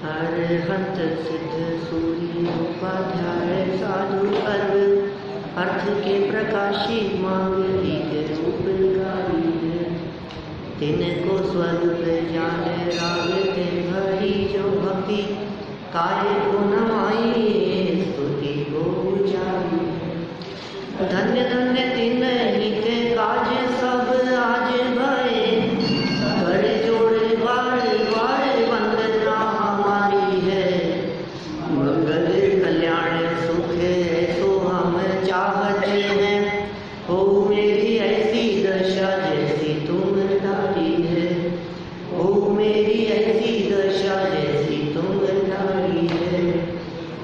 अरहंत सिद्ध सूरी उपाध्याय साधु सर्व अर्थ के प्रकाशी मांगली के रूप गाई तिनको स्वरूप जाने राग ते भरी जो भक्ति कार्य को नवाई स्तुति को उचारी धन्य धन्य तिन ही के काज सब आज भये कर जोड़ बार बार वंदना हमारी है मंगल कल्याण सुख ऐसो हम चाहते हैं हो मेरी ऐसी दशा जैसी तुम धारी है हो मेरी ऐसी दशा जैसी तुम धारी है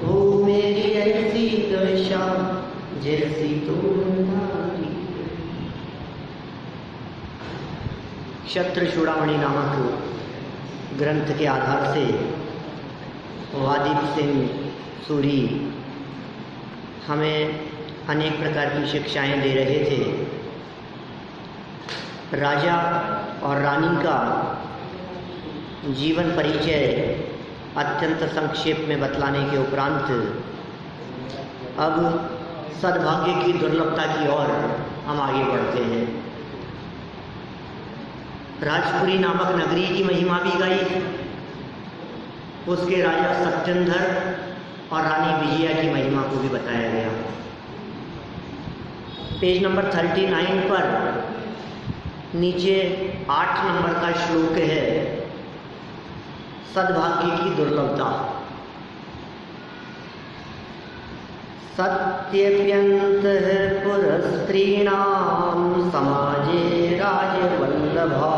हो मेरी ऐसी दशा जैसी तुम धारी है। क्षत्र चूड़ामणि नामक ग्रंथ के आधार से वादीप सिंह सूरी हमें अनेक प्रकार की शिक्षाएं दे रहे थे। राजा और रानी का जीवन परिचय अत्यंत संक्षेप में बतलाने के उपरांत अब सद्भाग्य की दुर्लभता की ओर हम आगे बढ़ते हैं। राजपुरी नामक नगरी की महिमा भी गाई, उसके राजा सत्येंद्र और रानी विजया की महिमा को भी बताया गया। पेज नंबर 39 पर नीचे 8 नंबर का श्लोक है, सद्भाग्य की दुर्लभता। सत्यप्यन्तः पुरस्त्रीणां समाजे राजवल्लभा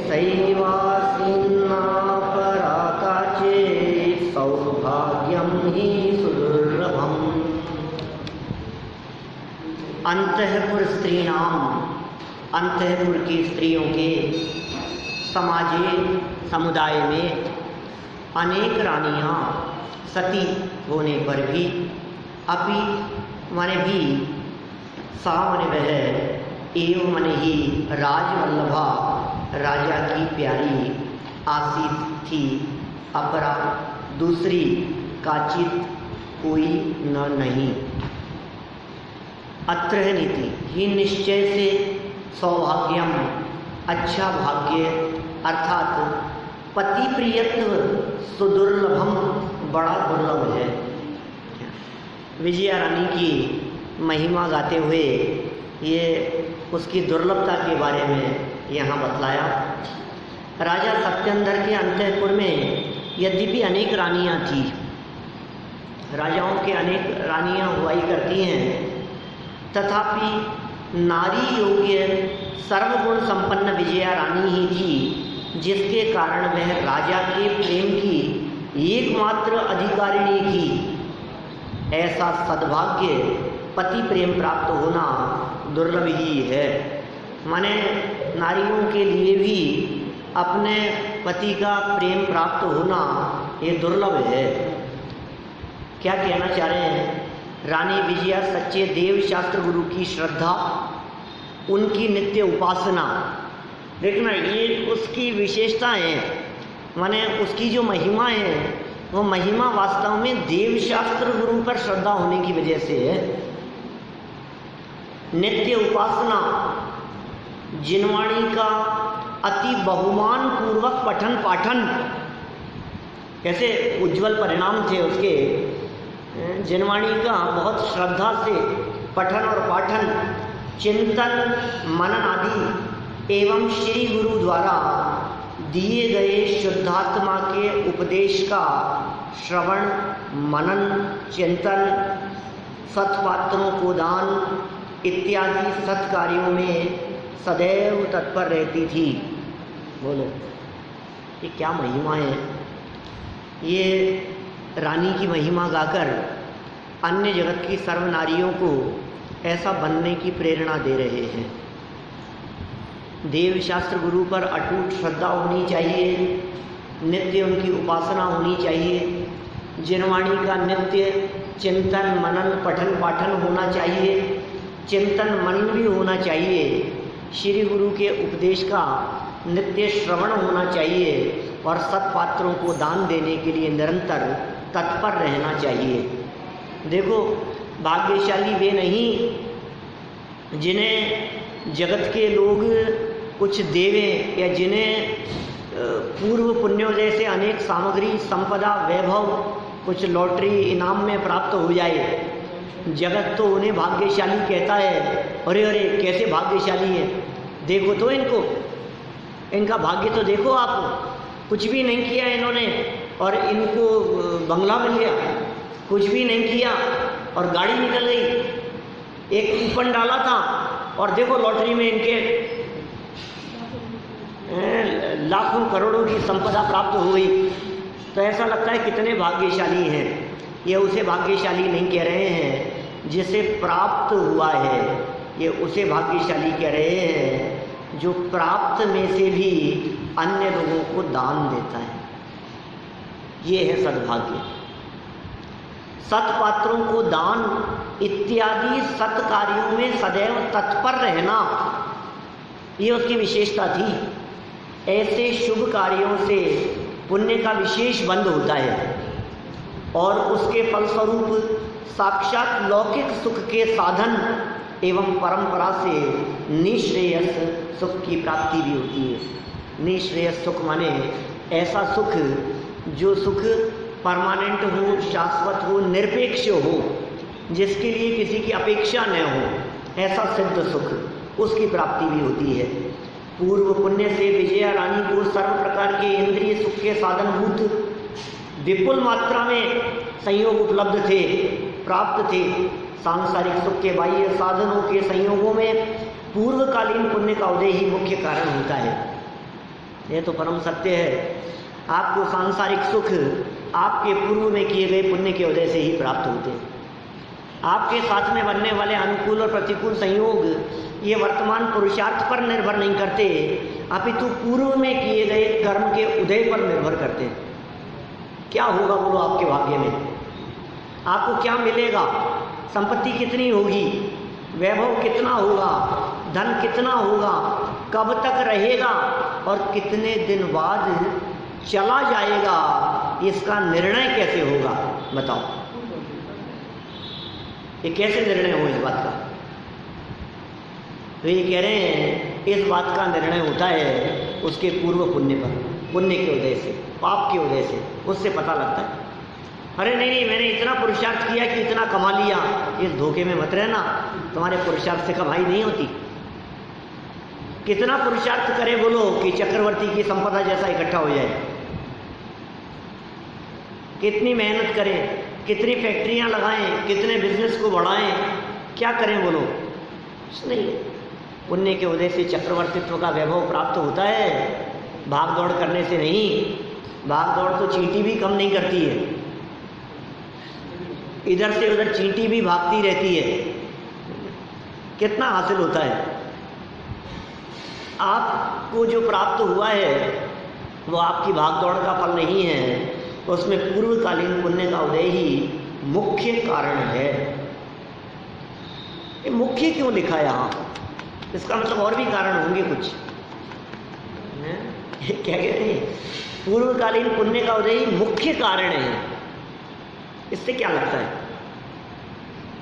सैवासीन्ना पराका चेत् सौभाग्यं हि सुदुर्लभम्। अंतःपुर स्त्रीणाम, अंतःपुर की स्त्रियों के समाजे समुदाय में अनेक रानियां सती होने पर भी अपि मन भी सा मन वह एवं मन ही राजवल्लभा राजा की प्यारी आसित थी, अपरा दूसरी काचित कोई न नहीं। अत्र नीति ही निश्चय से सौभाग्यम अच्छा भाग्य अर्थात पति प्रियत्व सुदुर्लभम बड़ा दुर्लभ है। विजया रानी की महिमा गाते हुए ये उसकी दुर्लभता के बारे में यहाँ बतलाया। राजा सत्येंद्र के अंतःपुर में यद्यपि अनेक रानियाँ थी, राजाओं के अनेक रानियाँ हुआ करती हैं, तथापि नारी योग्य सर्वगुण संपन्न विजया रानी ही थी, जिसके कारण वह राजा के प्रेम की एकमात्र अधिकारिणी थी। ऐसा सद्भाग्य पति प्रेम प्राप्त होना दुर्लभ ही है। माने नारियों के लिए भी अपने पति का प्रेम प्राप्त होना ये दुर्लभ है। क्या कहना चाह रहे हैं? रानी विजया सच्चे देव शास्त्र गुरु की श्रद्धा, उनकी नित्य उपासना, देखना ये उसकी विशेषता है। माने उसकी जो महिमा है वो महिमा वास्तव में देव शास्त्र गुरु पर श्रद्धा होने की वजह से है। नित्य उपासना, जिनवाणी का अति बहुमान पूर्वक पठन पाठन, कैसे उज्जवल परिणाम थे उसके। जिनवाणी का बहुत श्रद्धा से पठन और पाठन, चिंतन मनन आदि एवं श्री गुरु द्वारा दिए गए शुद्धात्मा के उपदेश का श्रवण मनन चिंतन, सत्पात्रों को दान इत्यादि सत्कार्यों में सदैव तत्पर रहती थी। बोलो ये क्या महिमा है। ये रानी की महिमा गाकर अन्य जगत की सर्व नारियों को ऐसा बनने की प्रेरणा दे रहे हैं। देव शास्त्र गुरु पर अटूट श्रद्धा होनी चाहिए, नित्य उनकी उपासना होनी चाहिए, जिनवाणी का नित्य चिंतन मनन पठन पाठन होना चाहिए, चिंतन मनन भी होना चाहिए, श्री गुरु के उपदेश का नित्य श्रवण होना चाहिए और सत्पात्रों को दान देने के लिए निरंतर तत्पर रहना चाहिए। देखो, भाग्यशाली वे नहीं जिन्हें जगत के लोग कुछ देवें या जिन्हें पूर्व पुण्योदय से अनेक सामग्री, संपदा, वैभव, कुछ लॉटरी इनाम में प्राप्त हो जाए। जगत तो उन्हें भाग्यशाली कहता है। अरे अरे कैसे भाग्यशाली है, देखो तो इनको, इनका भाग्य तो देखो आप, कुछ भी नहीं किया इन्होंने और इनको बंगला मिल गया, कुछ भी नहीं किया और गाड़ी निकल गई, एक कूपन डाला था और देखो लॉटरी में इनके लाखों करोड़ों की संपदा प्राप्त हो गई। तो ऐसा लगता है कितने भाग्यशाली हैं। ये उसे भाग्यशाली नहीं कह रहे हैं जिसे प्राप्त हुआ है, ये उसे भाग्यशाली कह रहे हैं जो प्राप्त में से भी अन्य लोगों को दान देता है। ये है सद्भाग्य। सत्पात्रों को दान इत्यादि सत्कार्यों में सदैव तत्पर रहना, ये उसकी विशेषता थी। ऐसे शुभ कार्यों से पुण्य का विशेष बंध होता है और उसके फलस्वरूप साक्षात लौकिक सुख के साधन एवं परंपरा से निश्रेयस सुख की प्राप्ति भी होती है। निश्रेयस सुख माने ऐसा सुख जो सुख परमानेंट हो, शाश्वत हो, निरपेक्ष हो, जिसके लिए किसी की अपेक्षा न हो, ऐसा सिद्ध सुख, उसकी प्राप्ति भी होती है। पूर्व पुण्य से विजया रानी को सर्व प्रकार के इंद्रिय सुख के साधनभूत विपुल मात्रा में संयोग उपलब्ध थे, प्राप्त थे। सांसारिक सुख के बाह्य साधनों के संयोगों में पूर्वकालीन पुण्य का उदय ही मुख्य कारण होता है। यह तो परम सत्य है। आपको सांसारिक सुख आपके पूर्व में किए गए पुण्य के उदय से ही प्राप्त होते हैं। आपके साथ में बनने वाले अनुकूल और प्रतिकूल संयोग ये वर्तमान पुरुषार्थ पर निर्भर नहीं करते, अपितु पूर्व में किए गए कर्म के उदय पर निर्भर करते हैं। क्या होगा बोलो आपके भाग्य में, आपको क्या मिलेगा, संपत्ति कितनी होगी, वैभव कितना होगा, धन कितना होगा, कब तक रहेगा और कितने दिन बाद चला जाएगा, इसका निर्णय कैसे होगा बताओ। ये कैसे निर्णय हो इस बात का? तो ये कह रहे हैं इस बात का निर्णय होता है उसके पूर्व पुण्य पर, पुण्य के उदय से, पाप के उदय से, उससे पता लगता है। अरे नहीं नहीं, मैंने इतना पुरुषार्थ किया कि इतना कमा लिया, इस धोखे में मत रहना, तुम्हारे पुरुषार्थ से कमाई नहीं होती। कितना पुरुषार्थ करे बोलो कि चक्रवर्ती की संपदा जैसा इकट्ठा हो जाए, कितनी मेहनत करें, कितनी फैक्ट्रियां लगाएं, कितने बिजनेस को बढ़ाएं, क्या करें बोलो, कुछ नहीं। पुण्य के उदय से चक्रवर्तित्व का वैभव प्राप्त होता है, भाग दौड़ करने से नहीं। भाग दौड़ तो चींटी भी कम नहीं करती है, इधर से उधर चींटी भी भागती रहती है। कितना हासिल होता है, आपको जो प्राप्त हुआ है वो आपकी भाग दौड़ का फल नहीं है, उसमें पूर्वकालीन पुण्य का उदय ही मुख्य कारण है। ये मुख्य क्यों लिखा है यहाँ? इसका मतलब और भी कारण होंगे कुछ। क्या कह रहे हैं? पूर्वकालीन पुण्य का उदय ही मुख्य कारण है। इससे क्या लगता है?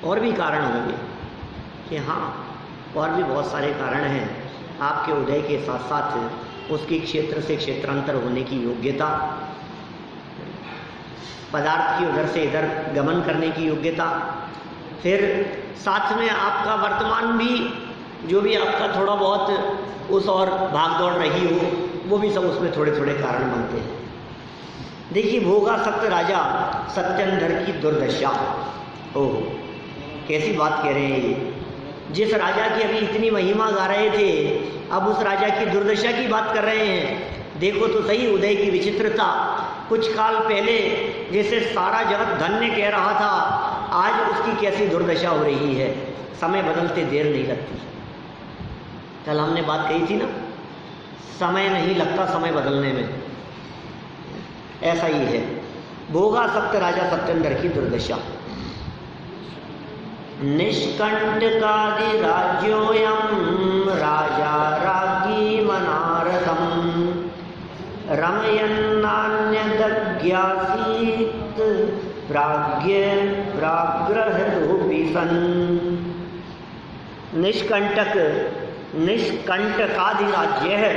और भी कारण होंगे कि हाँ, और भी बहुत सारे कारण हैं। आपके उदय के साथ साथ उसकी क्षेत्र से क्षेत्रांतर होने की योग्यता, पदार्थ की उधर से इधर गमन करने की योग्यता, फिर साथ में आपका वर्तमान भी, जो भी आपका थोड़ा बहुत उस और भाग दौड़ रही हो, वो भी सब उसमें थोड़े थोड़े कारण बनते हैं। देखिए, भोगासक्त राजा सत्यंधर की दुर्दशा, ओह कैसी बात कह रहे हैं ये। जिस राजा की अभी इतनी महिमा गा रहे थे, अब उस राजा की दुर्दशा की बात कर रहे हैं। देखो तो सही उदय की विचित्रता। कुछ काल पहले जैसे सारा जगत धन्य कह रहा था, आज उसकी कैसी दुर्दशा हो रही है। समय बदलते देर नहीं लगती। कल हमने बात कही थी ना, समय नहीं लगता समय बदलने में, ऐसा ही है। भोगासक्त राजा सत्येंद्र की दुर्दशा। निष्कंटकादि राज्योयम राजा राज्ञी मनारथम रमयन्नान्यदज्ञासीत् प्राग्रहृदोऽपि सन्। निष्कंटक, निष्कंटकाधिराज्य है,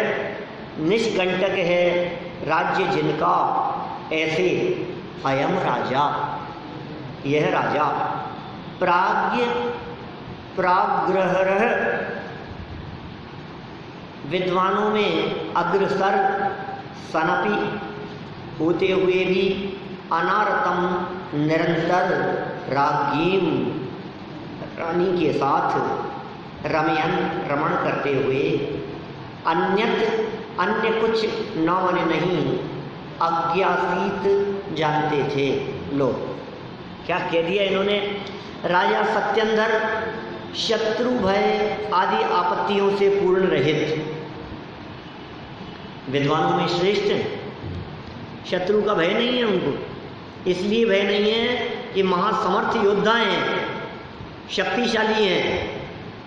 निष्कंटक है राज्य जिनका, ऐसे अयम राजा, यह राजा। प्राग्रह विद्वानों में अग्रसर, सनपी होते हुए भी, अनारतम निरंतर, राज्ञीम रानी के साथ, रमयन रमण करते हुए, अन्य कुछ न माने नहीं, अज्ञासीत जानते थे। लो क्या कह दिया इन्होंने, राजा सत्यंधर शत्रु भय आदि आपत्तियों से पूर्ण रहित, विद्वानों में श्रेष्ठ, शत्रु का भय नहीं है उनको। इसलिए भय नहीं है कि महासमर्थ योद्धा हैं, शक्तिशाली हैं।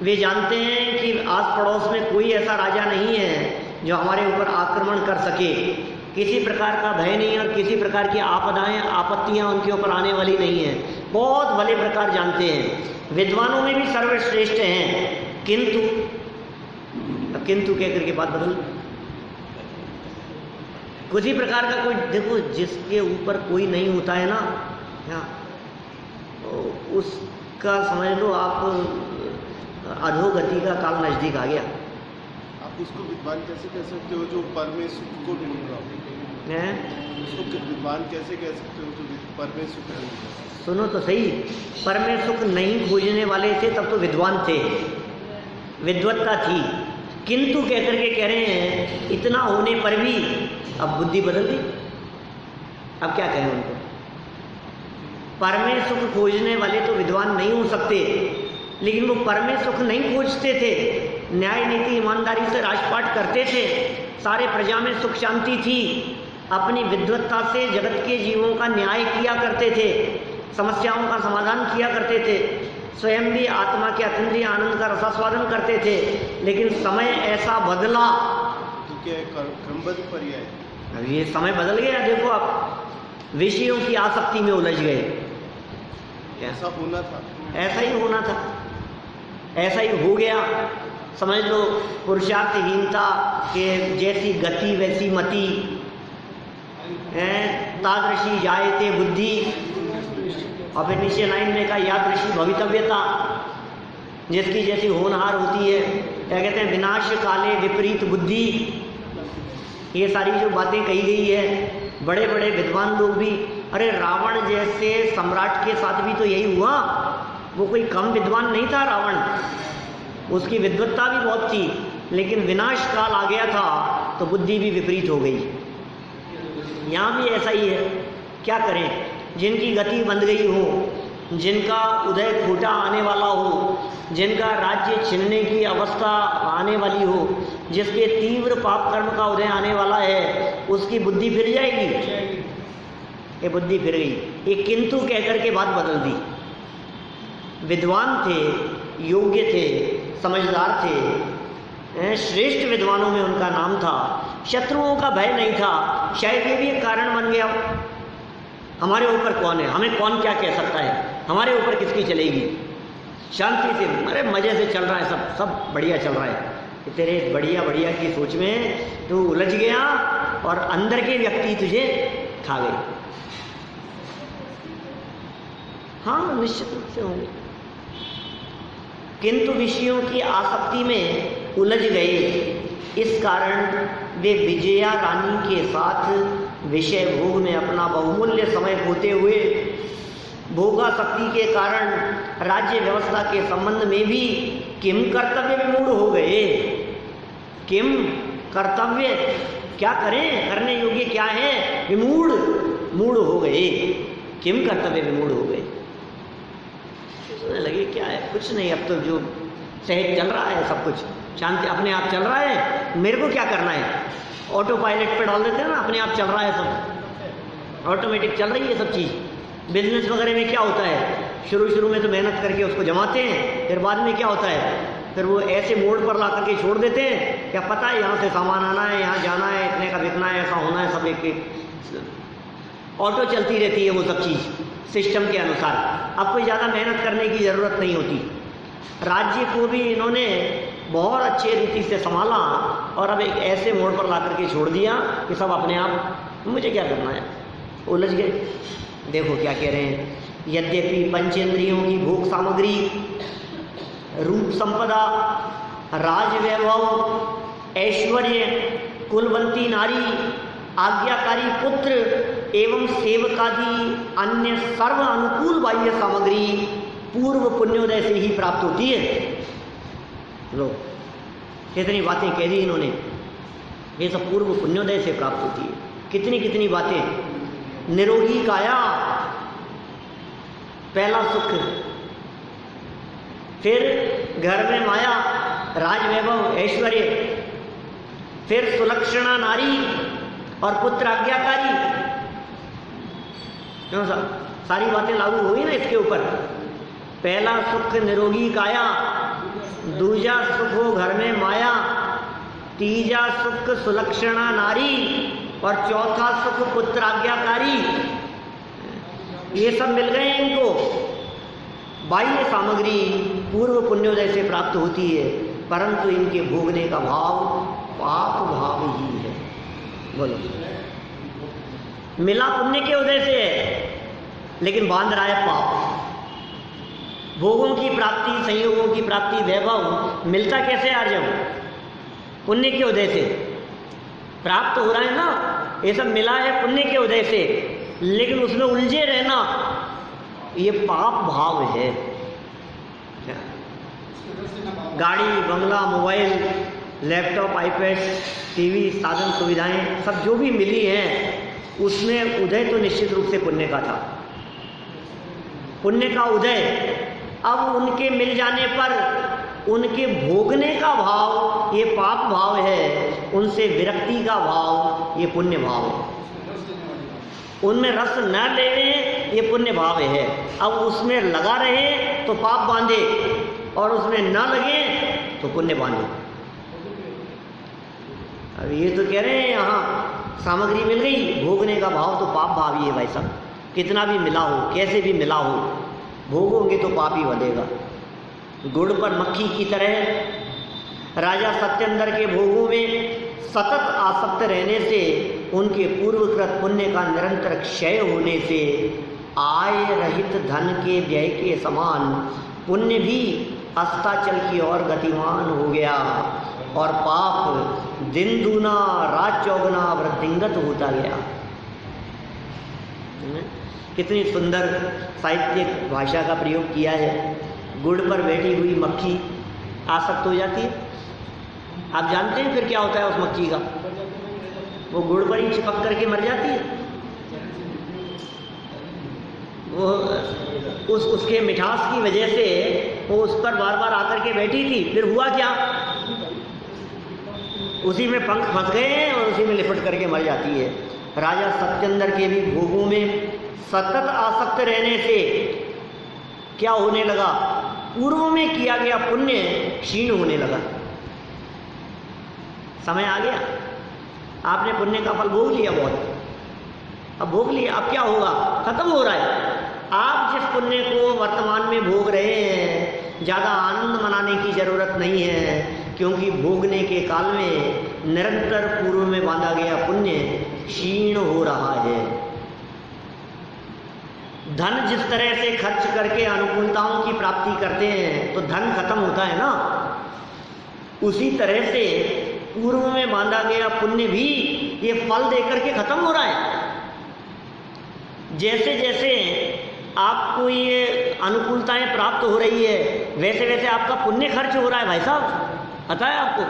वे जानते हैं कि आस पड़ोस में कोई ऐसा राजा नहीं है जो हमारे ऊपर आक्रमण कर सके। किसी प्रकार का भय नहीं है और किसी प्रकार की आपदाएं, आपत्तियां उनके ऊपर आने वाली नहीं है। बहुत भले प्रकार जानते हैं, विद्वानों में भी सर्वश्रेष्ठ हैं। किंतु कहकर के बात बदल, किसी प्रकार का कोई, देखो जिसके ऊपर कोई नहीं होता है ना, उसका समझ लो आप अधोगति का काल नजदीक आ गया। आप उसको विद्वान कैसे कह सकते हो जो परमेश्वर को ढूंढ रहा हो? उसको विद्वान कैसे कह सकते हो जो परमेश्वर को ढूंढ रहा हो? सुनो तो सही, परमेश्वर नहीं खोजने वाले थे तब तो विद्वान थे, विद्वत्ता थी। किंतु कहकर के कह रहे हैं इतना होने पर भी अब बुद्धि बदल गई। अब क्या कहें उनको, परमेश्वर को खोजने वाले तो विद्वान नहीं हो सकते, लेकिन वो परमेश्वर को नहीं खोजते थे, न्याय नीति ईमानदारी से राजपाट करते थे, सारे प्रजा में सुख शांति थी, अपनी विद्वत्ता से जगत के जीवों का न्याय किया करते थे, समस्याओं का समाधान किया करते थे, स्वयं भी आत्मा के अतीन्द्रिय आनंद का रसास्वादन करते थे। लेकिन समय ऐसा बदला, तो क्या क्रमबद्ध पर्याय, अब ये समय बदल गया। देखो आप विषयों की आसक्ति में उलझ गए। ऐसा होना था, ऐसा ही होना था, ऐसा ही हो गया। समझ लो पुरुषार्थहीनता के जैसी गति वैसी मति है, तादृशी जायते बुद्धि। और फिर नीचे लाइन में कहा यादृशी भवितव्यता, जिसकी जैसी होनहार होती है। क्या कहते हैं, विनाश काले विपरीत बुद्धि। ये सारी जो बातें कही गई है, बड़े बड़े विद्वान लोग भी, अरे रावण जैसे सम्राट के साथ भी तो यही हुआ। वो कोई कम विद्वान नहीं था रावण, उसकी विद्वत्ता भी बहुत थी, लेकिन विनाश काल आ गया था तो बुद्धि भी विपरीत हो गई। यहाँ भी ऐसा ही है। क्या करें, जिनकी गति बंध गई हो, जिनका उदय खोटा आने वाला हो, जिनका राज्य छिनने की अवस्था आने वाली हो, जिसके तीव्र पाप कर्म का उदय आने वाला है, उसकी बुद्धि फिर जाएगी। ये बुद्धि फिर गई, ये किंतु कहकर के बात बदल दी। विद्वान थे, योग्य थे, समझदार थे, श्रेष्ठ विद्वानों में उनका नाम था। शत्रुओं का भय नहीं था। शायद ये भी एक कारण बन गया, हमारे ऊपर कौन है, हमें कौन क्या कह सकता है, हमारे ऊपर किसकी चलेगी। शांति से, अरे मज़े से चल रहा है, सब बढ़िया चल रहा है। तेरे बढ़िया बढ़िया की सोच में तू उलझ गया और अंदर के व्यक्ति तुझे खा गए। हाँ, निश्चित रूप से होंगे, किंतु विषयों की आसक्ति में उलझ गए। इस कारण वे विजया रानी के साथ विषय भोग में अपना बहुमूल्य समय खोते हुए, भोगासक्ति के कारण राज्य व्यवस्था के संबंध में भी किम कर्तव्य विमूढ़ हो गए। किम कर्तव्य, क्या करें, करने योग्य क्या है, विमूढ़, मूढ़ हो गए। किम कर्तव्य विमूढ़ हो गए। लगे क्या है, कुछ नहीं, अब तो जो सहज चल रहा है, सब कुछ शांति अपने आप चल रहा है, मेरे को क्या करना है। ऑटो पायलट पे डाल देते हैं ना, अपने आप चल रहा है, सब ऑटोमेटिक चल रही है सब चीज़। बिजनेस वगैरह में क्या होता है, शुरू में तो मेहनत करके उसको जमाते हैं, फिर बाद में क्या होता है, फिर वो ऐसे मोड़ पर ला करके छोड़ देते हैं, क्या पता है यहाँ से सामान आना है, यहाँ जाना है, इतने का बिकना है, ऐसा होना है, सब एक ऑटो चलती रहती है वो सब चीज़ सिस्टम के अनुसार। अब कोई ज़्यादा मेहनत करने की ज़रूरत नहीं होती। राज्य को भी इन्होंने बहुत अच्छे रीति से संभाला और अब एक ऐसे मोड़ पर ला करके छोड़ दिया कि सब अपने आप, मुझे क्या करना है, उलझ गए। देखो क्या कह रहे हैं, यद्यपि पंचेंद्रियों की भोग सामग्री, रूप संपदा, राज वैभव, ऐश्वर्य, कुलवंती नारी, आज्ञाकारी पुत्र एवं सेवकादि अन्य सर्व अनुकूल बाह्य सामग्री पूर्व पुण्योदय से ही प्राप्त होती है। लो कितनी बातें कह दी इन्होंने, ये सब पूर्व पुण्योदय से प्राप्त होती है। कितनी कितनी बातें। निरोगी काया पहला सुख, फिर घर में माया, राज वैभव, ऐश्वर्य, फिर सुलक्षणा नारी और पुत्र आज्ञाकारी। क्यों सारी बातें लागू हुई ना इसके ऊपर। पहला सुख निरोगी काया, दूजा सुख हो घर में माया, तीजा सुख सुलक्षणा नारी और चौथा सुख पुत्र आज्ञाकारी। ये सब मिल गए इनको। बाह्य सामग्री पूर्व पुण्योदय से प्राप्त होती है, परंतु इनके भोगने का भाव पाप भाव ही है। बोलो, मिला पुण्य के उदय से है लेकिन बांध रहा है पाप। भोगों की प्राप्ति, संयोगों की प्राप्ति, वैभव मिलता कैसे आर्जव? पुण्य के उदय से प्राप्त हो रहा है ना। ये सब मिला है पुण्य के उदय से, लेकिन उसमें उलझे रहना ये पाप भाव है। गाड़ी, बंगला, मोबाइल, लैपटॉप, आईपैड, टीवी, साधन सुविधाएं सब जो भी मिली हैं उसमें उदय तो निश्चित रूप से पुण्य का था। पुण्य का उदय, अब उनके मिल जाने पर उनके भोगने का भाव ये पाप भाव है, उनसे विरक्ति का भाव ये पुण्य भाव है। उनमें रस न लेवे ये पुण्य भाव है। अब उसमें लगा रहे तो पाप बांधे और उसमें न लगे तो पुण्य बांधे। अब ये तो कह रहे हैं यहाँ सामग्री मिल गई, भोगने का भाव तो पाप भाव ही है भाई साहब। कितना भी मिला हो, कैसे भी मिला हो, भोगोगे तो पाप ही बनेगा। गुड़ पर मक्खी की तरह राजा सत्येंद्र के भोगों में सतत आसक्त रहने से, उनके पूर्वकृत पुण्य का निरंतर क्षय होने से आय रहित धन के व्यय के समान पुण्य भी अस्ताचल की ओर गतिमान हो गया और पाप दिन दूना रात चौगुना वृद्धिंगत होता गया। कितनी सुंदर साहित्यिक भाषा का प्रयोग किया है। गुड़ पर बैठी हुई मक्खी आसक्त हो जाती है। आप जानते हैं फिर क्या होता है उस मक्खी का? वो गुड़ पर ही चिपक करके मर जाती है। वो उसके मिठास की वजह से वो उस पर बार बार आकर के बैठी थी। फिर हुआ क्या? उसी में पंख फंस गए और उसी में लिपट करके मर जाती है। राजा सत्येंद्र के भी भोगों में सतत आसक्त रहने से क्या होने लगा? पूर्व में किया गया पुण्य क्षीण होने लगा। समय आ गया, आपने पुण्य का फल भोग लिया बहुत, अब भोग लिया, अब क्या होगा? खत्म हो रहा है। आप जिस पुण्य को वर्तमान में भोग रहे हैं, ज़्यादा आनंद मनाने की जरूरत नहीं है, क्योंकि भोगने के काल में निरंतर पूर्व में बांधा गया पुण्य क्षीण हो रहा है। धन जिस तरह से खर्च करके अनुकूलताओं की प्राप्ति करते हैं तो धन खत्म होता है ना, उसी तरह से पूर्व में बांधा गया पुण्य भी ये फल देकर के खत्म हो रहा है। जैसे जैसे आपको ये अनुकूलताएं प्राप्त हो रही है, वैसे वैसे आपका पुण्य खर्च हो रहा है भाई साहब। पता है आपको?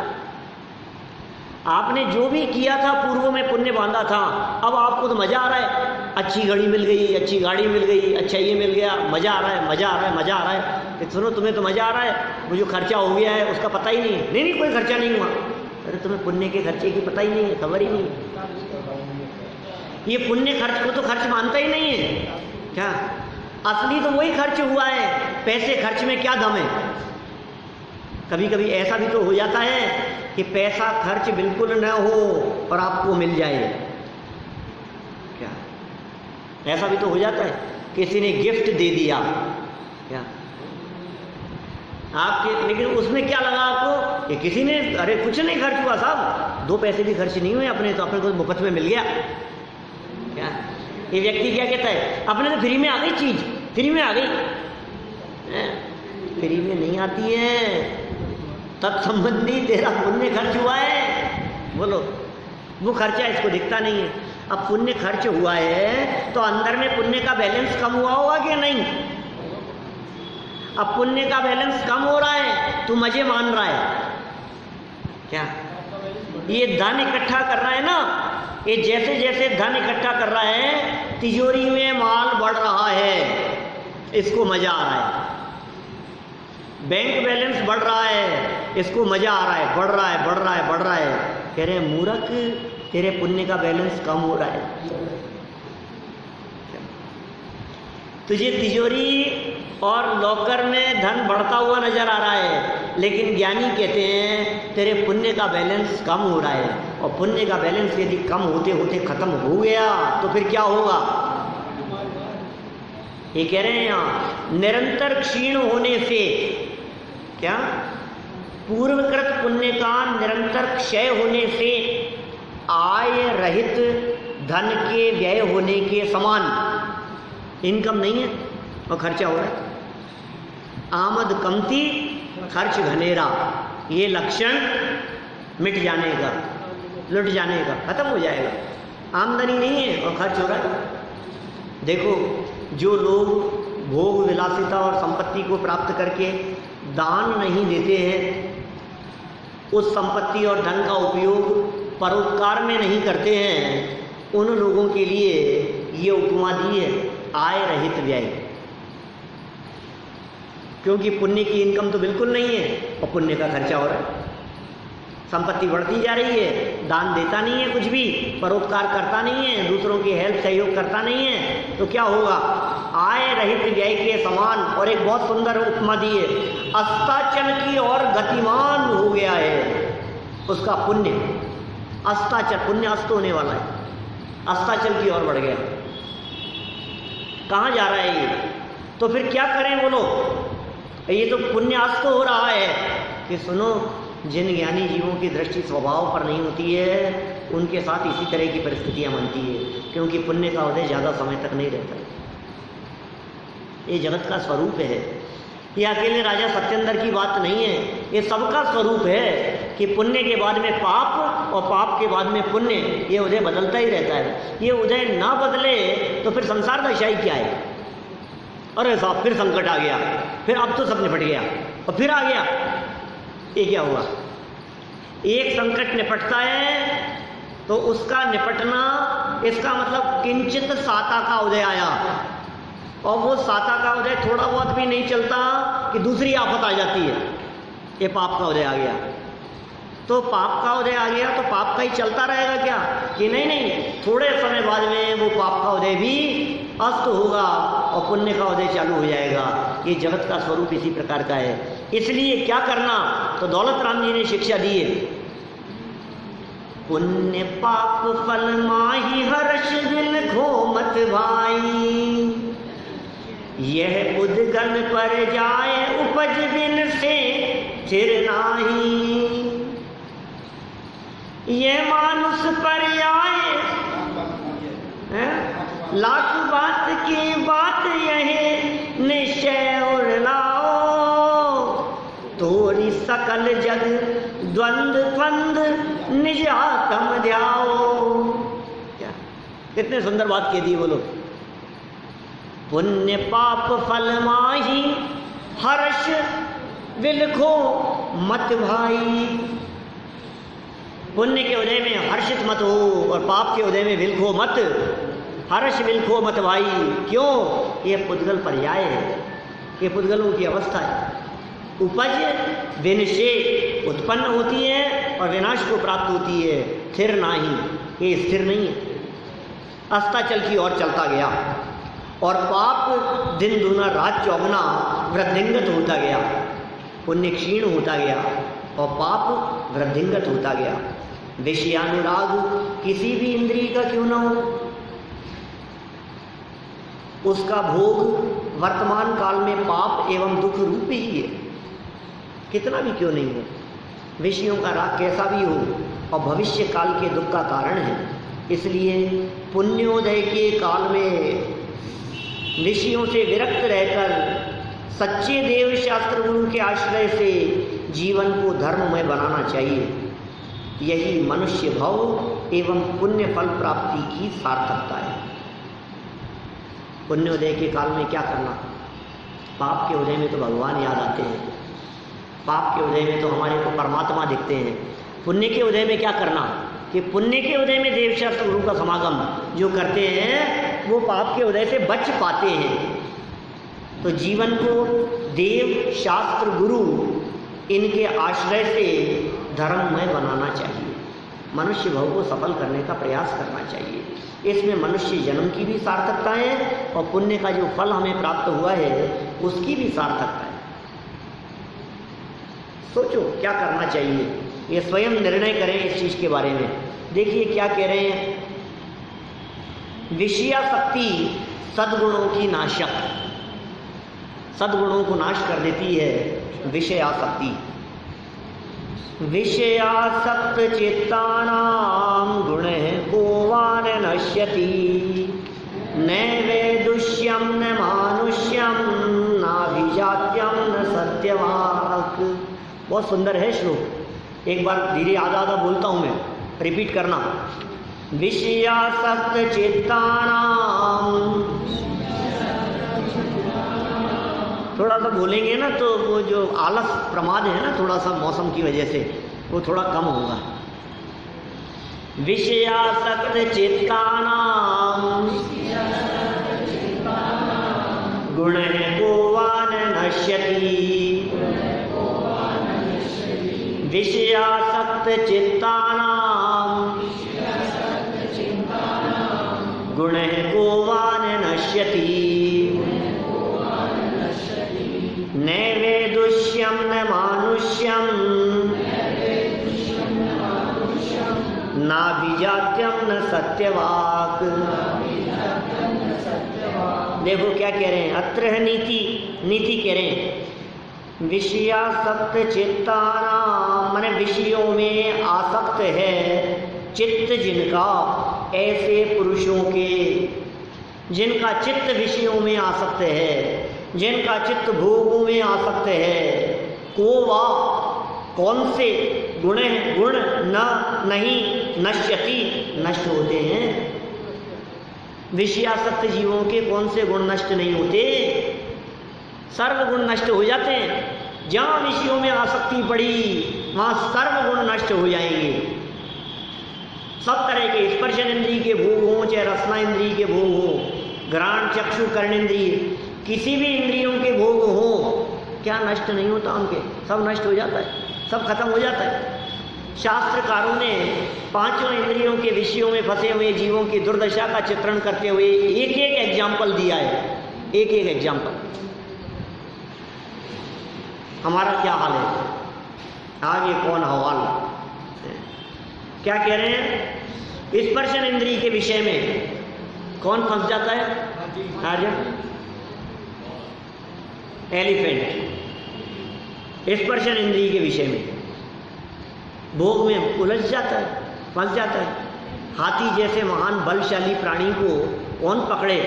आपने जो भी किया था पूर्व में पुण्य बांधा था, अब आपको तो मज़ा आ रहा है। अच्छी घड़ी मिल गई, अच्छी गाड़ी मिल गई, अच्छा ये मिल गया, मज़ा आ रहा है, मज़ा आ रहा है, मज़ा आ रहा है। तो सुनो, तुम्हें तो मज़ा आ रहा है, वो जो खर्चा हो गया है उसका पता ही नहीं। नहीं कोई खर्चा नहीं हुआ। अरे तुम्हें पुण्य के खर्चे की पता ही नहीं है, खबर ही नहीं है। ये पुण्य खर्च को तो खर्च मानता ही नहीं है। क्या असली तो वही खर्च हुआ है। पैसे खर्च में क्या दम है? कभी कभी ऐसा भी तो हो जाता है कि पैसा खर्च बिल्कुल न हो और आपको मिल जाए। क्या ऐसा भी तो हो जाता है, किसी ने गिफ्ट दे दिया क्या आपके, लेकिन उसमें क्या लगा आपको कि किसी ने, अरे कुछ नहीं खर्च हुआ साहब, 2 पैसे भी खर्च नहीं हुए अपने, तो अपने को मुफ्त में मिल गया। क्या ये व्यक्ति क्या कहता है, अपने तो फ्री में आ गई चीज, फ्री में आ गई। फ्री में नहीं आती है, तत्संबंधी तेरा पुण्य खर्च हुआ है। बोलो, वो खर्चा इसको दिखता नहीं है। अब पुण्य खर्च हुआ है तो अंदर में पुण्य का बैलेंस कम हुआ होगा कि नहीं? अब पुण्य का बैलेंस कम हो रहा है, तू मजे मान रहा है क्या? ये धन इकट्ठा कर रहा है ना, ये जैसे जैसे धन इकट्ठा कर रहा है तिजोरी में माल बढ़ रहा है, इसको मजा आ रहा है। बैंक बैलेंस बढ़ रहा है, इसको मजा आ रहा है, बढ़ रहा है, बढ़ रहा है, बढ़ रहा है। कह रहे मूर्ख, तेरे पुण्य का बैलेंस कम हो रहा है। तुझे तिजोरी और लॉकर में धन बढ़ता हुआ नजर आ रहा है, लेकिन ज्ञानी कहते हैं तेरे पुण्य का बैलेंस कम हो रहा है। और पुण्य का बैलेंस यदि कम होते होते खत्म हो गया तो फिर क्या होगा? ये कह रहे हैं यहाँ, निरंतर क्षीण होने से, क्या पूर्वकृत पुण्य का निरंतर क्षय होने से आय रहित धन के व्यय होने के समान। इनकम नहीं है और खर्चा हो रहा है। आमद कमती खर्च घनेरा, ये लक्षण मिट जाने का, लुट जाने का, खत्म हो जाएगा। आमदनी नहीं है और खर्च हो रहा है। देखो, जो लोग भोग विलासिता और संपत्ति को प्राप्त करके दान नहीं देते हैं, उस संपत्ति और धन का उपयोग परोपकार में नहीं करते हैं, उन लोगों के लिए ये उपमा दी है आय रहित व्यय। क्योंकि पुण्य की इनकम तो बिल्कुल नहीं है और पुण्य का खर्चा हो रहा है। संपत्ति बढ़ती जा रही है, दान देता नहीं है, कुछ भी परोपकार करता नहीं है, दूसरों की हेल्प सहयोग करता नहीं है, तो क्या होगा? आय रहित व्यय के समान। और एक बहुत सुंदर उपमा दी है, अस्ताचल की ओर गतिमान हो गया है उसका पुण्य। अस्ताचल, पुण्य अस्त होने वाला है, अस्ताचल की ओर बढ़ गया। कहाँ जा रहा है ये? तो फिर क्या करें बोलो? ये तो पुण्य अस्त हो रहा है कि सुनो, जिन ज्ञानी जीवों की दृष्टि स्वभाव पर नहीं होती है, उनके साथ इसी तरह की परिस्थितियां बनती है, क्योंकि पुण्य का उदय ज़्यादा समय तक नहीं रहता। ये जगत का स्वरूप है, ये अकेले राजा सत्येंद्र की बात नहीं है, ये सबका स्वरूप है कि पुण्य के बाद में पाप और पाप के बाद में पुण्य, ये उदय बदलता ही रहता है। ये उदय ना बदले तो फिर संसार दशा ही क्या है? अरे साहब, फिर संकट आ गया, फिर अब तो सब निपट गया और फिर आ गया। ये क्या हुआ? एक संकट निपटता है तो उसका निपटना, इसका मतलब किंचित साता का उदय आया, और वो साता का उदय थोड़ा बहुत भी नहीं चलता कि दूसरी आफत आ जाती है। ये पाप का उदय आ गया, तो पाप का उदय आ गया तो पाप का ही चलता रहेगा क्या? कि नहीं नहीं, थोड़े समय बाद में वो पाप का उदय भी अस्त होगा और पुण्य का उदय चालू हो जाएगा। ये जगत का स्वरूप इसी प्रकार का है। इसलिए क्या करना? तो दौलत राम जी ने शिक्षा दी है, पुण्य पाप फल माही हर्ष दिल खो मत भाई, यह उद्गन पर जाए उपज बिन से फिर नाही, ये मानुष पर आए लाख बात की बात यही निश्चय उड़ लाओ, तोरी सकल जग द्वंद द्वंद निज आत्म ध्याओ। क्या कितने सुंदर बात कह दी बोलो। पुण्य पाप फल माही हर्ष विलखो मत भाई, पुण्य के उदय में हर्षित मत हो और पाप के उदय में विलखो मत, हर्ष विलखो मत भाई। क्यों? ये पुद्गल पर्याय है, ये पुद्गलों की अवस्था है। उपज विनशे उत्पन्न होती है और विनाश को प्राप्त होती है, स्थिर नहीं, ये स्थिर नहीं है। अस्ताचल की ओर चलता गया और पाप दिन दूना रात चौगुना वृद्धिंगत होता गया। पुण्य क्षीण होता गया और पाप वृद्धिंगत होता गया। विषयानुराग किसी भी इंद्रिय का क्यों न हो, उसका भोग वर्तमान काल में पाप एवं दुख रूप ही है, कितना भी क्यों नहीं हो। विषयों का राग कैसा भी हो और भविष्य काल के दुख का कारण है। इसलिए पुण्योदय के काल में विषयों से विरक्त रहकर सच्चे देव शास्त्र गुरु के आश्रय से जीवन को धर्ममय बनाना चाहिए। यही मनुष्य भव एवं पुण्य फल प्राप्ति की सार्थकता है। पुण्योदय के काल में क्या करना? पाप के उदय में तो भगवान याद आते हैं, पाप के उदय में तो हमारे को परमात्मा दिखते हैं। पुण्य के उदय में क्या करना कि पुण्य के उदय में देव शास्त्र गुरु का समागम जो करते हैं वो पाप के उदय से बच पाते हैं। तो जीवन को देव शास्त्र गुरु इनके आश्रय से धर्ममय बनाना चाहिए, मनुष्य भव को सफल करने का प्रयास करना चाहिए। इसमें मनुष्य जन्म की भी सार्थकता है और पुण्य का जो फल हमें प्राप्त हुआ है उसकी भी सार्थकता है। सोचो क्या करना चाहिए, ये स्वयं निर्णय करें इस चीज के बारे में। देखिए क्या कह रहे हैं, विषयासक्ति सद्गुणों की नाशक, सद्गुणों को नाश कर देती है विषयासक्ति। विषयासक्त चित्तानां गुणः कोवान नश्यति, नैवे दुष्यं न मानुष्यं नाभिजात्यं न सत्यवाक्। बहुत सुंदर है श्लोक, एक बार धीरे आधा आधा बोलता हूँ मैं, रिपीट करना। विषयासक्त चित्तानां, थोड़ा सा बोलेंगे ना तो वो जो आलस प्रमाद है ना थोड़ा सा मौसम की वजह से वो थोड़ा कम होगा। विषयासक्त चित्तानां गुणः कोवान नश्यति, विषयासक्त चित्तानां गुणः कोवान नश्यति, नैवे दुष्यं न मानुष्यं नाभिजात्यं न सत्यवाक्। देखो क्या कह रहे हैं, अत्र है नीति, नीति कह रहे हैं विषयासक्त चित्तानां, माने विषयों में आसक्त है चित्त जिनका, ऐसे पुरुषों के जिनका चित्त विषयों में आसक्त है, जिनका चित्त भोगों में आसक्त है। को वा कौन से, गुण गुण न नहीं नश्यति नष्ट होते हैं। विषयासक्त जीवों के कौन से गुण नष्ट नहीं होते, सर्व गुण नष्ट हो जाते हैं। जहाँ विषयों में आसक्ति पड़ी वहाँ सर्व गुण नष्ट हो जाएंगे। सब तरह के स्पर्शन इंद्रिय के भोग हों चाहे रसना इंद्रिय के भोग हो, घ्राण चक्षु कर्णेंद्रिय किसी भी इंद्रियों के भोग हो, क्या नष्ट नहीं होता उनके, सब नष्ट हो जाता है, सब खत्म हो जाता है। शास्त्रकारों ने पांचों इंद्रियों के विषयों में फंसे हुए जीवों की दुर्दशा का चित्रण करते हुए एक एक एग्जाम्पल दिया है, एक एक एग्जाम्पल। हमारा क्या हाल है, आगे कौन हवाल, क्या कह रहे हैं, स्पर्शन इंद्रिय के विषय में कौन फंस जाता है, आर्यन एलिफेंट। स्पर्शन इंद्रिय के विषय में भोग में उलझ जाता है, फंस जाता है। हाथी जैसे महान बलशाली प्राणी को कौन पकड़े,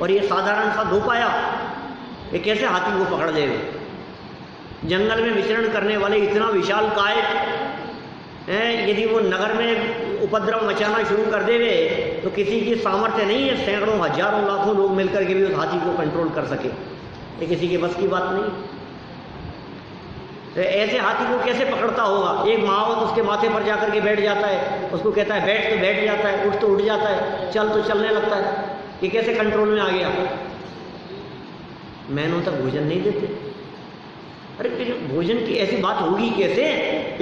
और ये साधारण सा धोपाया, ये कैसे हाथी को पकड़ देगा। जंगल में विचरण करने वाले इतना विशाल काय यदि वो नगर में उपद्रव मचाना शुरू कर देवे तो किसी की सामर्थ्य नहीं है सैकड़ों हजारों लाखों लोग मिलकर के भी उस हाथी को कंट्रोल कर सके, ये किसी के बस की बात नहीं। तो ऐसे हाथी को कैसे पकड़ता होगा, एक महावत उसके माथे पर जाकर के बैठ जाता है, उसको कहता है बैठ तो बैठ जाता है, उठ तो उठ जाता है, चल तो चलने लगता है, ये कैसे कंट्रोल में आ गया। मैनों तक भोजन नहीं देते, अरे भोजन की ऐसी बात होगी कैसे,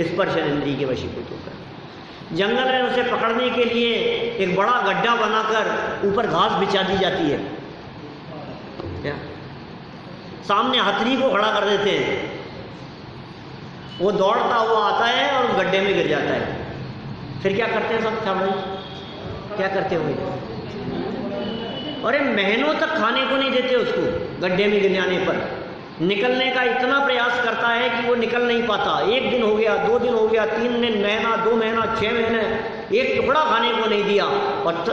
स्पर्शन इंद्रिय के वशीभूत होकर। जंगल में उसे पकड़ने के लिए एक बड़ा गड्ढा बनाकर ऊपर घास बिछा दी जाती है, क्या सामने हथनी को खड़ा कर देते हैं, वो दौड़ता हुआ आता है और उस गड्ढे में गिर जाता है। फिर क्या करते हैं सब छाबड़े, क्या करते हुए? अरे महीनों तक खाने को नहीं देते उसको, गड्ढे में गिर जाने पर निकलने का इतना प्रयास करता है कि वो निकल नहीं पाता। 1 दिन हो गया, 2 दिन हो गया, 3 दिन, महीना, 2 महीना, 6 महीने, एक टुकड़ा खाने को नहीं दिया। और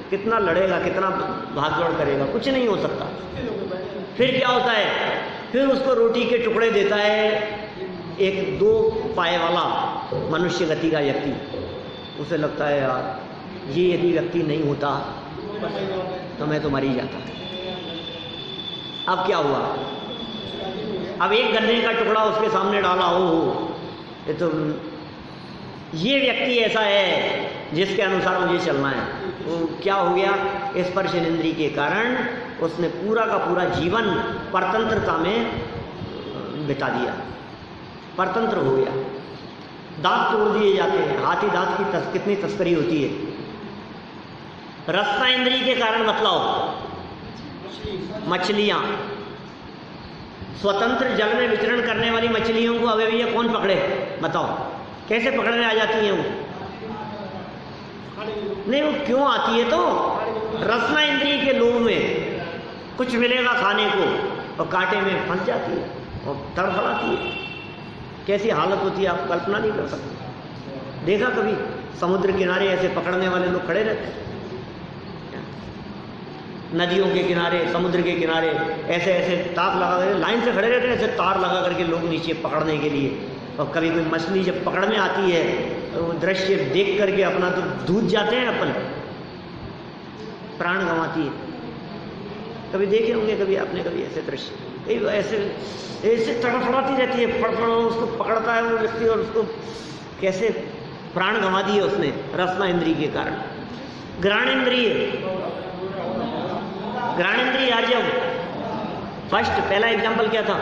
कितना लड़ेगा, कितना भागदौड़ करेगा, कुछ नहीं हो सकता। फिर क्या होता है? फिर उसको रोटी के टुकड़े देता है एक 2 पाए वाला मनुष्य गति का व्यक्ति। उसे लगता है यार ये यदि व्यक्ति नहीं होता तो मैं तो मर ही जाता। अब क्या हुआ? अब एक गन्ने का टुकड़ा उसके सामने डाला हो, ये तो ये व्यक्ति ऐसा है जिसके अनुसार मुझे चलना है। वो क्या हो गया? स्पर्श इंद्रिय के कारण उसने पूरा का पूरा जीवन परतंत्रता में बिता दिया, परतंत्र हो गया। दांत तोड़ दिए जाते हैं, हाथी दांत की कितनी तस्करी होती है। रसना इंद्रिय के कारण बतलाओ, मछलियाँ, स्वतंत्र जल में विचरण करने वाली मछलियों को अबे भैया कौन पकड़े? बताओ कैसे पकड़ने आ जाती हैं वो? नहीं, वो क्यों आती है? तो रसना इंद्रिय के लोभ में कुछ मिलेगा खाने को और कांटे में फंस जाती है और तड़फड़ाती है। कैसी हालत होती है आप कल्पना नहीं कर सकते। देखा कभी समुद्र किनारे ऐसे पकड़ने वाले लोग खड़े रहते हैं, नदियों के किनारे, समुद्र के किनारे ऐसे ऐसे ताक लगा कर लाइन से खड़े रहते हैं, ऐसे तार लगा करके लोग नीचे पकड़ने के लिए। और कभी कोई मछली जब पकड़ में आती है तो वो दृश्य देख करके अपना तो धूत जाते हैं, अपन प्राण गंवाती है। कभी देखे होंगे कभी आपने कभी ऐसे दृश्य, ऐसे ऐसे तड़फड़ाती रहती है, फड़फड़ उसको पकड़ता है वो व्यक्ति और उसको कैसे प्राण गंवा दिए उसने रसना इंद्रिय के कारण। घ्राण इंद्रिय, घ्राण इंद्रिय आ जाओ। फर्स्ट पहला एग्जाम्पल क्या था?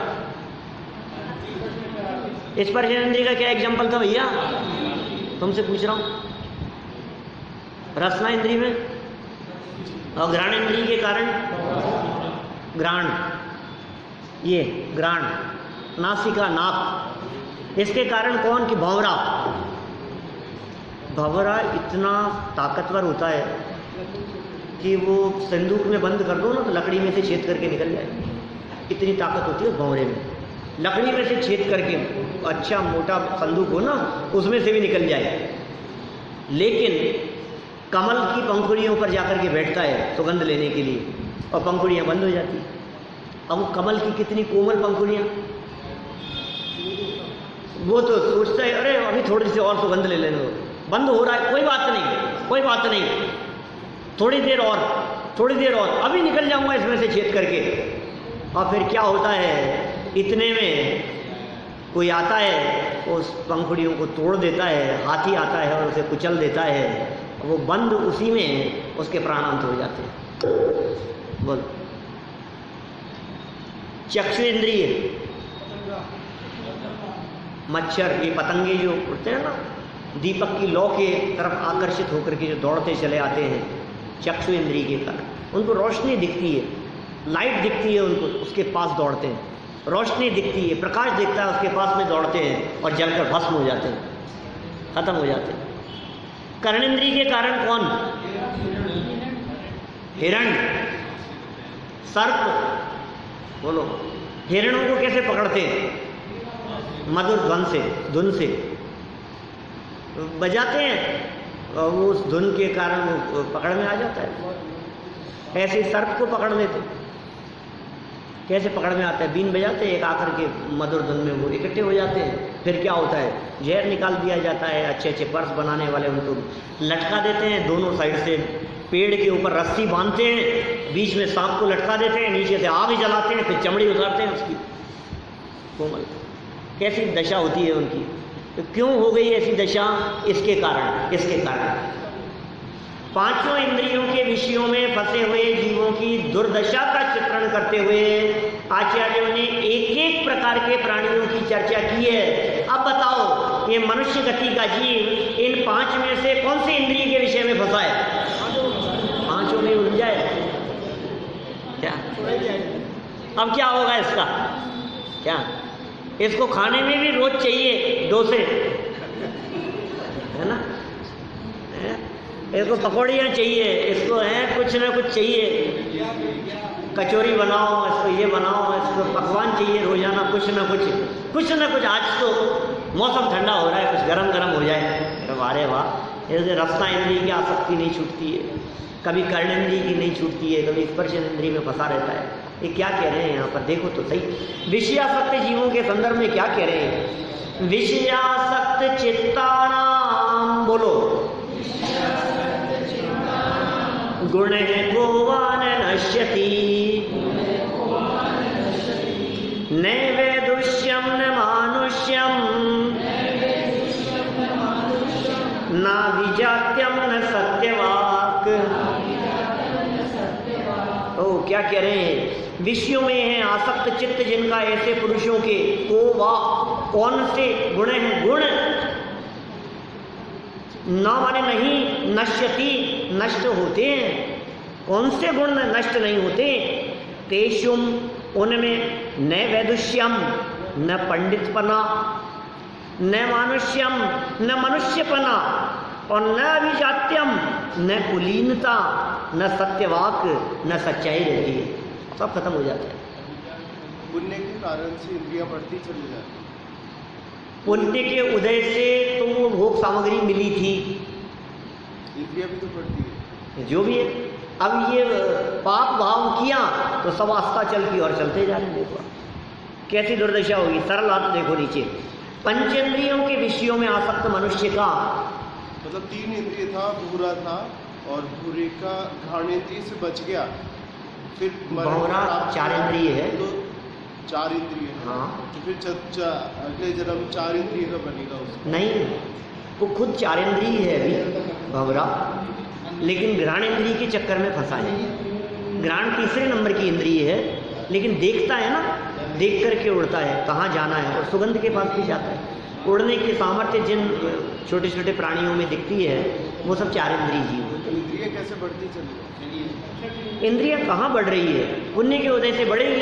स्पर्श इंद्रिय का क्या एग्जाम्पल था भैया? तुमसे पूछ रहा हूं। रसना इंद्रिय में और घ्राण इंद्रिय के कारण घ्राण, ये घ्राण नासिका, नाक, इसके कारण कौन? कि भंवरा। भंवरा इतना ताकतवर होता है कि वो संदूक में बंद कर दो ना तो लकड़ी में से छेद करके निकल जाए, इतनी ताकत होती है उस भंवरे में। लकड़ी में से छेद करके, अच्छा मोटा संदूक हो ना उसमें से भी निकल जाए। लेकिन कमल की पंखुड़ियों पर जाकर के बैठता है सुगंध लेने के लिए और पंखुड़ियाँ बंद हो जाती। अब वो कमल की कितनी कोमल पंखुड़ियाँ, वो तो सोचता है अरे अभी थोड़ी सी और सुगंध ले लेने दो, बंद हो रहा है, कोई बात नहीं, कोई बात नहीं, थोड़ी देर और, थोड़ी देर और, अभी निकल जाऊंगा इसमें से छेद करके। और फिर क्या होता है? इतने में कोई आता है, उस पंखुड़ियों को तोड़ देता है, हाथी आता है और उसे कुचल देता है। वो बंद उसी में उसके प्राणांत हो जाते हैं। बोलो। चक्षु इंद्रिय, मच्छर, ये पतंगे जो उड़ते हैं ना, दीपक की लौ के तरफ आकर्षित होकर के जो दौड़ते चले आते हैं, चक्षु इंद्रिय के कारण उनको रोशनी दिखती है, लाइट दिखती है उनको, उसके पास दौड़ते हैं। रोशनी दिखती है, प्रकाश दिखता है, उसके पास में दौड़ते हैं और जलकर भस्म हो जाते हैं, खत्म हो जाते हैं। कर्णेंद्रिय के कारण कौन? हिरण, सर्प। बोलो, हिरणों को कैसे पकड़ते हैं? मधुर ध्वन से, धुन से बजाते हैं और वो उस धुन के कारण वो पकड़ में आ जाता है। ऐसे सर्प को पकड़ लेते, कैसे पकड़ में आता है? बीन बजाते हैं, एक आकर के मधुर धुन में वो इकट्ठे हो जाते हैं। फिर क्या होता है? जहर निकाल दिया जाता है। अच्छे अच्छे पर्स बनाने वाले उनको लटका देते हैं, दोनों साइड से पेड़ के ऊपर रस्सी बांधते हैं, बीच में सांप को लटका देते हैं, नीचे से आग जलाते हैं, फिर चमड़ी उतारते हैं उसकी कोमल। कैसी दशा होती है उनकी। तो क्यों हो गई ऐसी दशा? इसके कारण, इसके कारण पांचों इंद्रियों के विषयों में फंसे हुए जीवों की दुर्दशा का चित्रण करते हुए आचार्यों ने एक एक प्रकार के प्राणियों की चर्चा की है। अब बताओ, ये मनुष्य गति का जीव इन 5 में से कौन से इंद्रिय के विषय में फंसा है? पांचों में उलझ जाए क्या? अब क्या होगा इसका? क्या इसको खाने में भी रोज चाहिए डोसे, है ना, इसको पकौड़ियाँ चाहिए, इसको है कुछ ना कुछ चाहिए, कचौरी बनाओ, इसको ये बनाओ, इसको पकवान चाहिए रोजाना, कुछ ना कुछ। आज तो मौसम ठंडा हो रहा है, कुछ गरम गरम हो जाए। अरे वाह, ऐसे रसना इंद्रिय की आसक्ति नहीं छूटती है, कभी कर्णेंद्रिय की नहीं छूटती है, कभी स्पर्श इंद्रिय में फंसा रहता है। ये क्या कह रहे हैं यहाँ पर, देखो तो सही। विषयासक्त जीवों के संदर्भ में क्या कह रहे हैं? विषयासक्त चित्तानाम, बोलो, गुण गोवान नश्यति, न वैदुष्यम न मानुष्यम, न विजात्यम न सत्यवाक। ओ, क्या कह रहे हैं? विषयों में है आसक्त चित्त जिनका, ऐसे पुरुषों के, को वा, कौन से गुण हैं? गुण न माने नहीं, नश्यति, नष्ट होते हैं। कौन से गुण नष्ट नहीं होते? तेषुम, उनमें, न वैदुष्यम, न पंडितपना, न मानुष्यम, न मनुष्यपना, और न अभिजात्यम, न कुलीनता, न सत्यवाक, न सच्चाई रहती है, सब खत्म हो जाता है। पुण्य के कारण से इंद्रियां बढ़ती चली जाती है। पुण्य के उदय से तो वो भोग सामग्री मिली थी, इंद्रियां भी तो बढ़ती है, जो भी है। अब ये पाप भाव किया तो सब अस्ताचल की ओर चलते जा रहे हैं। देखो कैसी दुर्दशा होगी। सरल हाथ देखो नीचे, पंचेंद्रियों के विषयों में आसक्त मनुष्य का, मतलब 3 इंद्रिय था, भूरा था, और भूरे का घ्राणेंद्रिय से बच गया, फिर भौरा 4 इंद्रिय है, तो 4 इंद्रिय है। हाँ, तो फिर अगले जन्म 4 इंद्रिय का बनेगा उसको। नहीं, वो खुद 4 इंद्रिय है अभी भौरा, लेकिन घ्राण इंद्रिय के चक्कर में फंसा है। घ्राण तीसरे नंबर की इंद्रिय है, लेकिन देखता है ना, देख करके उड़ता है कहाँ जाना है, और सुगंध के पास भी जाता है। उड़ने की सामर्थ्य जिन छोटे छोटे प्राणियों में दिखती है, वो सब 4 इंद्रिय जीव। इंद्रिय कैसे बढ़ती चली? इंद्रियां कहाँ बढ़ रही है? पुण्य के उदय से बढ़ेगी।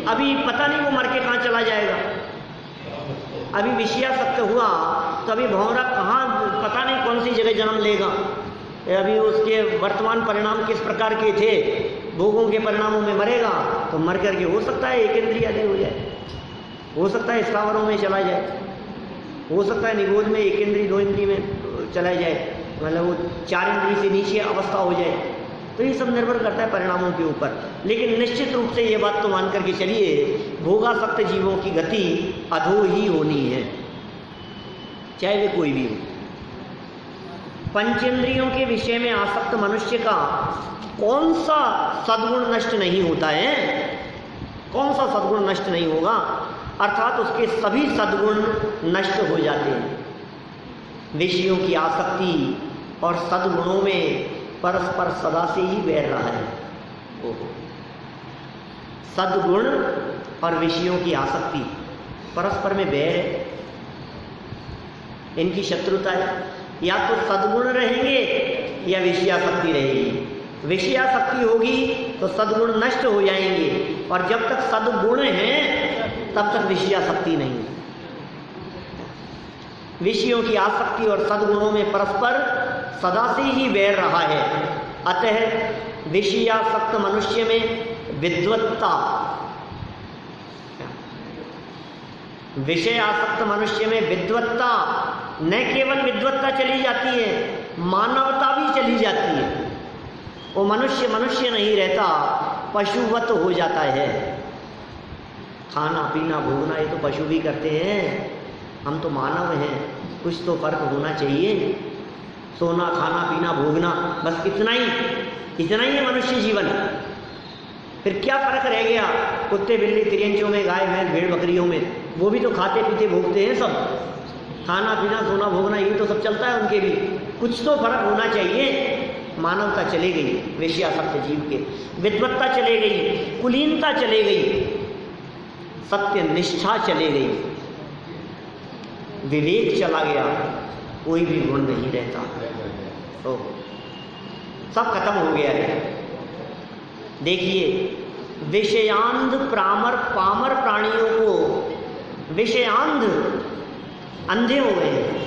अभी पता नहीं वो मर के कहाँ चला जाएगा। अभी विषयासक्त हुआ तो अभी भौरा कहाँ, पता नहीं कौन सी जगह जन्म लेगा। अभी उसके वर्तमान परिणाम किस प्रकार के थे, भोगों के परिणामों में मरेगा तो मर करके हो सकता है 1 इंद्रिय आदि हो जाए, हो सकता है स्थावरों में चला जाए, हो सकता है निगोद में 1 इंद्रिय 2 इंद्रिय में चला जाए, मतलब वो 4 इंद्रिय से नीचे अवस्था हो जाए। तो ये सब निर्भर करता है परिणामों के ऊपर। लेकिन निश्चित रूप से ये बात तो मान करके चलिए, भोगासक्त जीवों की गति अधो ही होनी है, चाहे वे कोई भी हो। पंचेंद्रियों के विषय में आसक्त मनुष्य का कौन सा सद्गुण नष्ट नहीं होता है? कौन सा सद्गुण नष्ट नहीं होगा? अर्थात उसके सभी सद्गुण नष्ट हो जाते हैं। विषयों की आसक्ति और सद्गुणों में परस्पर सदा से ही बैर रहा है। ओहो, सद्गुण और विषयों की आसक्ति परस्पर में बैर है, इनकी शत्रुता है। या तो सद्गुण रहेंगे या विषयासक्ति रहेगी। विषयासक्ति होगी तो सद्गुण नष्ट हो जाएंगे, और जब तक सद्गुण हैं तब तक विषयासक्ति नहीं। विषयों की आसक्ति और सद्गुणों में परस्पर सदा से ही बैर रहा है। अतः विषयासक्त मनुष्य में विद्वत्ता, विषयासक्त मनुष्य में विद्वत्ता, न केवल विद्वत्ता चली जाती है, मानवता भी चली जाती है। वो मनुष्य मनुष्य नहीं रहता, पशुवत हो जाता है। खाना पीना भोगना ये तो पशु भी करते हैं, हम तो मानव हैं, कुछ तो फर्क होना चाहिए। सोना खाना पीना भोगना, बस इतना ही है मनुष्य जीवन। फिर क्या फर्क रह गया कुत्ते बिल्ली तिरंचों में, गाय भैंस भेड़ बकरियों में? वो भी तो खाते पीते भोगते हैं सब, खाना पीना सोना भोगना ये तो सब चलता है उनके भी। कुछ तो फर्क होना चाहिए। मानवता चले गई विषयासक्त जीव के, विद्वत्ता चले गई, कुलीनता चले गई, सत्य निष्ठा चले गई, विवेक चला गया, कोई भी गुण नहीं रहता, तो सब खत्म हो गया है। देखिए, विषयांध पामर प्राणियों को विषयांध, अंधे हो गए हैं।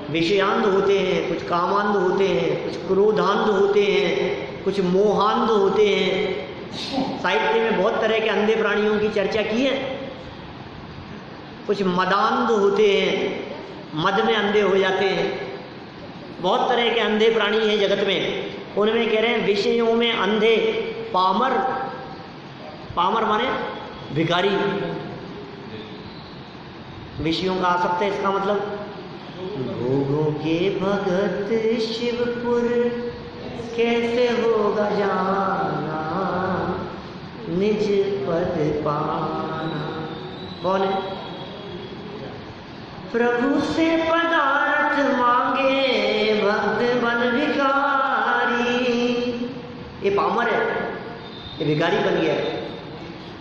विषयांध होते हैं, कुछ कामांध होते हैं, कुछ क्रोधांध होते हैं, कुछ मोहांध होते हैं। साहित्य में बहुत तरह के अंधे प्राणियों की चर्चा की है। कुछ मदांध होते हैं, मद में अंधे हो जाते हैं। बहुत तरह के अंधे प्राणी हैं जगत में। उनमें कह रहे हैं विषयों में अंधे, पामर, पामर माने भिखारी, विषयों का आसक्त है। इसका मतलब भोगों के भगत शिवपुर कैसे होगा जाना, निज पद पाना। कौन है? प्रभु से पदार्थ मांगे भक्त बन भिखारी। ये पामर है, ये भिखारी बन गया है।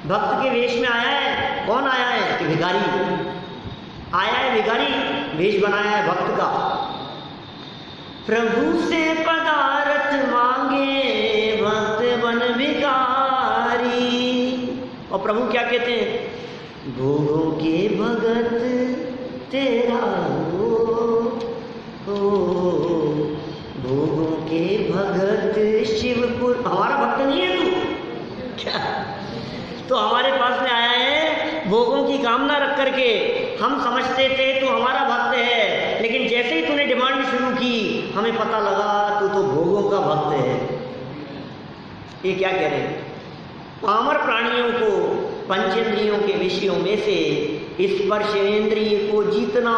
भक्त के वेश में आया है। कौन आया है? कि भिखारी आया है, भिखारी वेश बनाया है भक्त का। प्रभु से पदार्थ मांगे भक्त बन भिखारी। और प्रभु क्या कहते हैं? भोगों के भगत तेरा हो, भोगों के भगत शिवपुर। हमारा भक्त नहीं है तू क्या? तो हमारे पास में आया है भोगों की कामना रख करके। हम समझते थे तू हमारा भक्त है, लेकिन जैसे ही तूने डिमांड शुरू की हमें पता लगा तू तो भोगों का भक्त है। ये क्या कह रहे हैं? पामर प्राणियों को पंचेंद्रियों के विषयों में से स्पर्शेंद्रिय को जीतना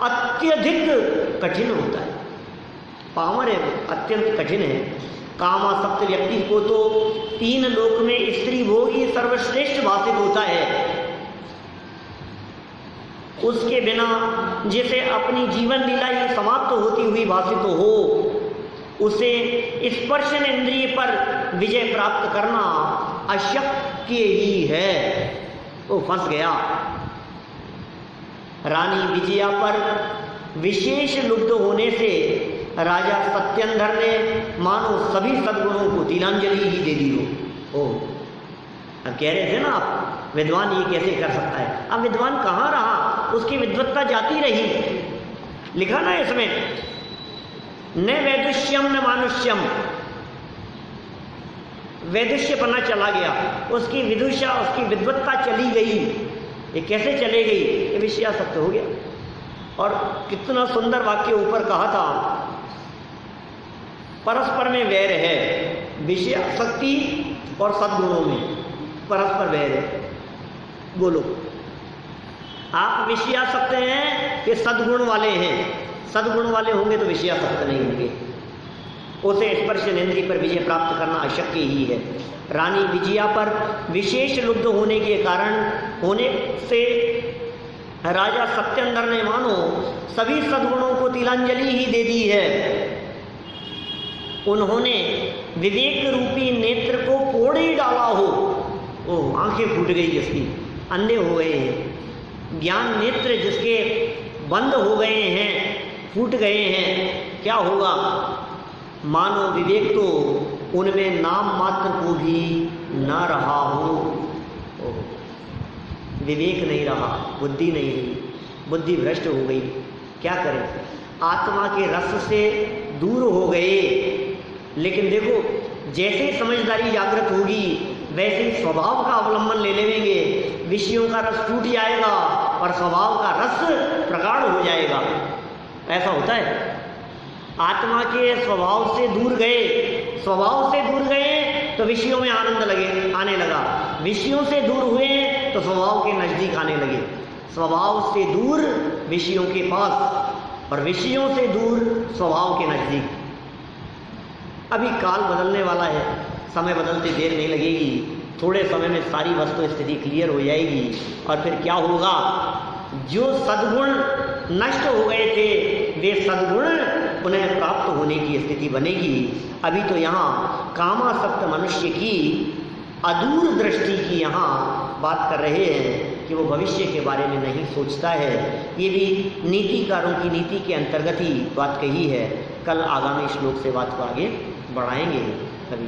अत्यधिक कठिन होता है। पामर है, अत्यंत कठिन है। कामासक्त व्यक्ति को तो 3 लोक में स्त्री भोग ही सर्वश्रेष्ठ भाषित होता है। उसके बिना जिसे अपनी जीवन लीला ही समाप्त होती हुई भाषित हो, उसे स्पर्शन इंद्रिय पर विजय प्राप्त करना अशक्य ही है। वो फंस गया। रानी विजया पर विशेष लुब्ध होने से राजा सत्येंद्र ने मानो सभी सद्गुणों को तिलांजलि ही दे दी हो। ओ, अब कह रहे थे ना आप विद्वान ये कैसे कर सकता है? अब विद्वान कहाँ रहा? उसकी विद्वत्ता जाती रही। लिखा ना इसमें, न वैदुष्यम न मानुष्यम, वैदुष्यपना चला गया, उसकी विदुषा, उसकी विद्वत्ता चली गई। ये कैसे चले गई? ये विषयासक्त हो गया। और कितना सुंदर वाक्य ऊपर कहा था, परस्पर में वैर है। विषयासक्ति और सद्गुणों में परस्पर वैर है। बोलो, आप विषयासक्त हैं कि सद्गुण वाले हैं? सद्गुण वाले होंगे तो विषयासक्त नहीं होंगे। उसे स्पर्शेंद्रिय पर विजय प्राप्त करना अशक्य ही है। रानी विजया पर विशेष लुब्ध होने के कारण होने से राजा सत्येंद्र ने मानो सभी सद्गुणों को तिलांजलि ही दे दी है। उन्होंने विवेक रूपी नेत्र को फोड़ ही डाला हो। ओ, आंखें फूट गई जिसकी, अंधे हो गए हैं। ज्ञान नेत्र जिसके बंद हो गए हैं, फूट गए हैं, क्या होगा? मानो विवेक तो उनमें नाम मात्र को भी न रहा हो। विवेक नहीं रहा, बुद्धि नहीं रही, बुद्धि भ्रष्ट हो गई। क्या करें? आत्मा के रस से दूर हो गए। लेकिन देखो, जैसे ही समझदारी जागृत होगी वैसे ही स्वभाव का अवलंबन ले लेंगे। विषयों का रस टूट जाएगा और स्वभाव का रस प्रगाढ़ हो जाएगा। ऐसा होता है। आत्मा के स्वभाव से दूर गए, स्वभाव से दूर गए तो विषयों में आनंद आने लगा। विषयों से दूर हुए तो स्वभाव के नजदीक आने लगे। स्वभाव से दूर विषयों के पास और विषयों से दूर स्वभाव के नजदीक। अभी काल बदलने वाला है, समय बदलते देर नहीं लगेगी। थोड़े समय में सारी वस्तु स्थिति क्लियर हो जाएगी और फिर क्या होगा? जो सद्गुण नष्ट हो गए थे वे सद्गुण पुनः प्राप्त होने की स्थिति बनेगी। अभी तो यहाँ कामासक्त मनुष्य की अदूर दृष्टि की यहाँ बात कर रहे हैं कि वो भविष्य के बारे में नहीं सोचता है। ये भी नीतिकारों की नीति के अंतर्गत ही बात कही है। कल आगामी श्लोक से बात को आगे बढ़ाएंगे। अभी